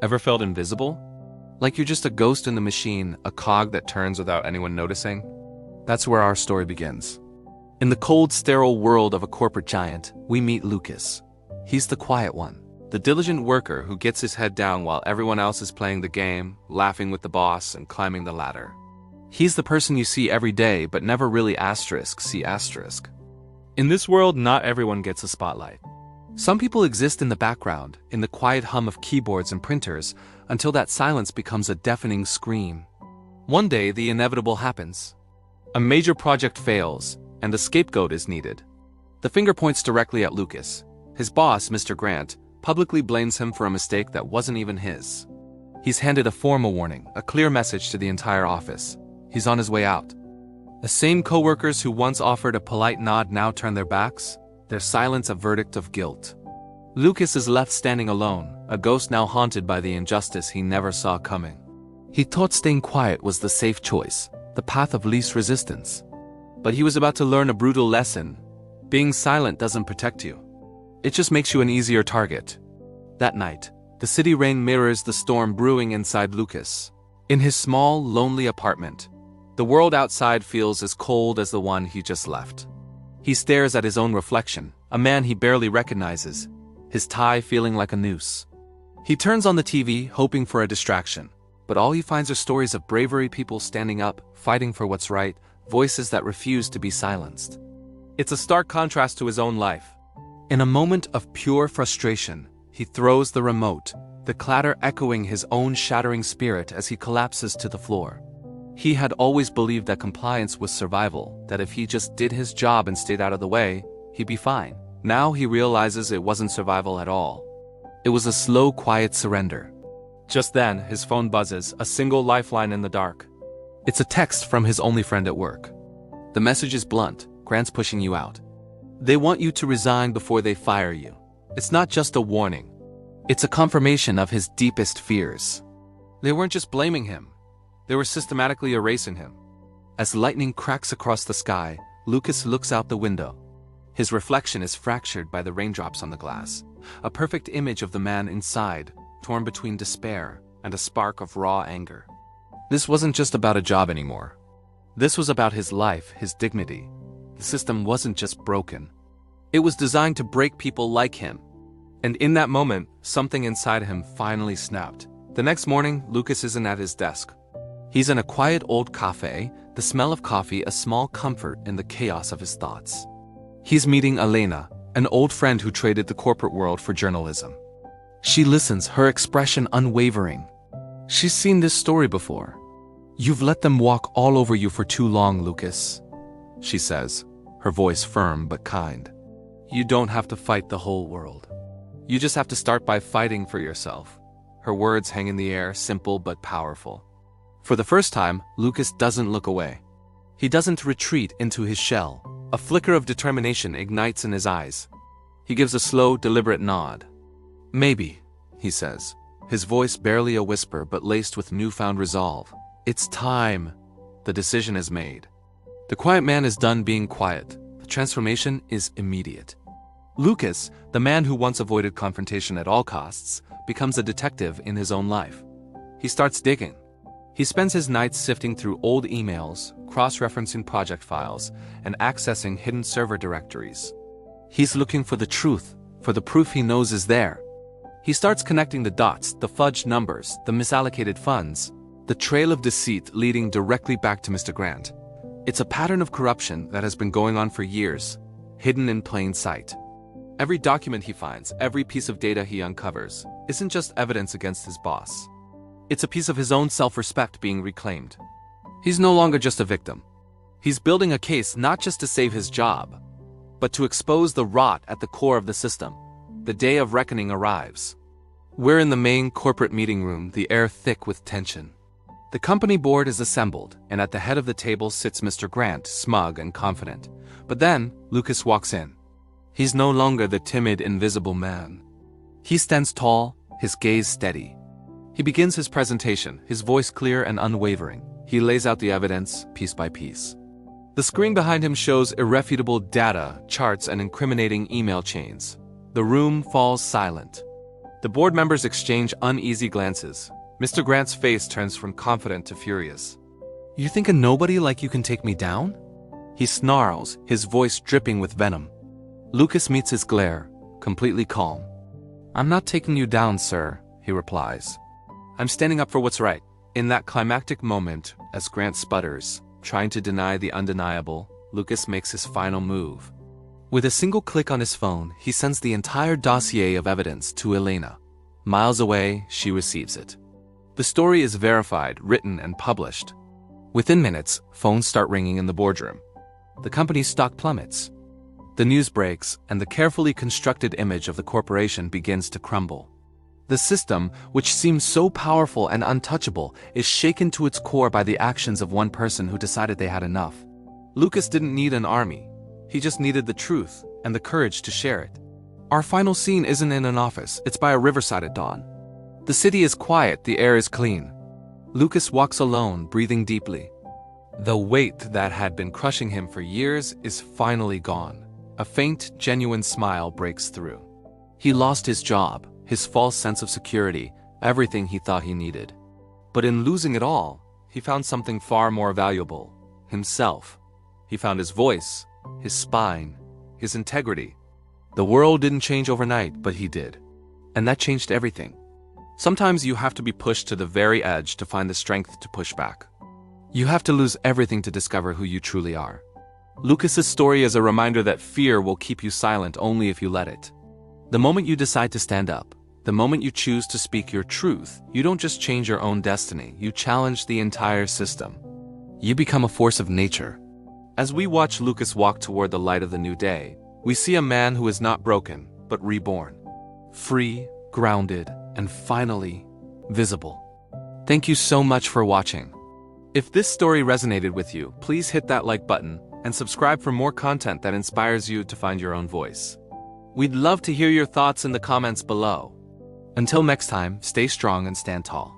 Ever felt invisible? Like you're just a ghost in the machine, a cog that turns without anyone noticing? That's where our story begins. In the cold, sterile world of a corporate giant, we meet Lucas. He's the quiet one, the diligent worker who gets his head down while everyone else is playing the game, laughing with the boss, and climbing the ladder. He's the person you see every day but never really see asterisk. In this world, not everyone gets a spotlight. Some people exist in the background, in the quiet hum of keyboards and printers, until that silence becomes a deafening scream. One day, the inevitable happens. A major project fails, and a scapegoat is needed. The finger points directly at Lucas. His boss, Mr. Grant, publicly blames him for a mistake that wasn't even his. He's handed a formal warning, a clear message to the entire office. He's on his way out. The same co-workers who once offered a polite nod now turn their backs, their silence a verdict of guilt. Lucas is left standing alone, a ghost now haunted by the injustice he never saw coming. He thought staying quiet was the safe choice, the path of least resistance. But he was about to learn a brutal lesson. Being silent doesn't protect you. It just makes you an easier target. That night, the city rain mirrors the storm brewing inside Lucas. In his small, lonely apartment, the world outside feels as cold as the one he just left. He stares at his own reflection, a man he barely recognizes, his tie feeling like a noose. He turns on the TV, hoping for a distraction, but all he finds are stories of bravery, people standing up, fighting for what's right, voices that refuse to be silenced. It's a stark contrast to his own life. In a moment of pure frustration, he throws the remote, the clatter echoing his own shattering spirit as he collapses to the floor. He had always believed that compliance was survival, that if he just did his job and stayed out of the way, he'd be fine. Now he realizes it wasn't survival at all. It was a slow, quiet surrender. Just then, his phone buzzes, a single lifeline in the dark. It's a text from his only friend at work. The message is blunt. Grant's pushing you out. They want you to resign before they fire you. It's not just a warning. It's a confirmation of his deepest fears. They weren't just blaming him. They were systematically erasing him. As lightning cracks across the sky, Lucas looks out the window. His reflection is fractured by the raindrops on the glass, a perfect image of the man inside, torn between despair and a spark of raw anger. This wasn't just about a job anymore. This was about his life, his dignity. The system wasn't just broken. It was designed to break people like him. And in that moment, something inside him finally snapped. The next morning, Lucas isn't at his desk. He's in a quiet old cafe, the smell of coffee a small comfort in the chaos of his thoughts. He's meeting Elena, an old friend who traded the corporate world for journalism. She listens, her expression unwavering. She's seen this story before. "You've let them walk all over you for too long, Lucas," she says, her voice firm but kind. "You don't have to fight the whole world. You just have to start by fighting for yourself." Her words hang in the air, simple but powerful. For the first time, Lucas doesn't look away. He doesn't retreat into his shell. A flicker of determination ignites in his eyes. He gives a slow, deliberate nod. "Maybe," he says, his voice barely a whisper but laced with newfound resolve. "It's time. The decision is made." The quiet man is done being quiet. The transformation is immediate. Lucas, the man who once avoided confrontation at all costs, becomes a detective in his own life. He starts digging. He spends his nights sifting through old emails, cross-referencing project files, and accessing hidden server directories. He's looking for the truth, for the proof he knows is there. He starts connecting the dots, the fudged numbers, the misallocated funds, the trail of deceit leading directly back to Mr. Grant. It's a pattern of corruption that has been going on for years, hidden in plain sight. Every document he finds, every piece of data he uncovers, isn't just evidence against his boss. It's a piece of his own self-respect being reclaimed. He's no longer just a victim. He's building a case not just to save his job, but to expose the rot at the core of the system. The day of reckoning arrives. We're in the main corporate meeting room, the air thick with tension. The company board is assembled, and at the head of the table sits Mr. Grant, smug and confident. But then, Lucas walks in. He's no longer the timid, invisible man. He stands tall, his gaze steady. He begins his presentation, his voice clear and unwavering. He lays out the evidence, piece by piece. The screen behind him shows irrefutable data, charts, and incriminating email chains. The room falls silent. The board members exchange uneasy glances. Mr. Grant's face turns from confident to furious. You think a nobody like you can take me down? He snarls, his voice dripping with venom. Lucas meets his glare, completely calm. I'm not taking you down, sir, he replies. I'm standing up for what's right. In that climactic moment, as Grant sputters, trying to deny the undeniable, Lucas makes his final move. With a single click on his phone, he sends the entire dossier of evidence to Elena. Miles away, she receives it. The story is verified, written, and published. Within minutes, phones start ringing in the boardroom. The company's stock plummets. The news breaks, and the carefully constructed image of the corporation begins to crumble. The system, which seems so powerful and untouchable, is shaken to its core by the actions of one person who decided they had enough. Lucas didn't need an army. He just needed the truth and the courage to share it. Our final scene isn't in an office, it's by a riverside at dawn. The city is quiet, the air is clean. Lucas walks alone, breathing deeply. The weight that had been crushing him for years is finally gone. A faint, genuine smile breaks through. He lost his job, his false sense of security, everything he thought he needed. But in losing it all, he found something far more valuable: himself. He found his voice, his spine, his integrity. The world didn't change overnight, but he did. And that changed everything. Sometimes you have to be pushed to the very edge to find the strength to push back. You have to lose everything to discover who you truly are. Lucas's story is a reminder that fear will keep you silent only if you let it. The moment you decide to stand up, the moment you choose to speak your truth, you don't just change your own destiny, you challenge the entire system. You become a force of nature. As we watch Lucas walk toward the light of the new day, we see a man who is not broken, but reborn. Free, grounded, and finally, visible. Thank you so much for watching. If this story resonated with you, please hit that like button and subscribe for more content that inspires you to find your own voice. We'd love to hear your thoughts in the comments below. Until next time, stay strong and stand tall.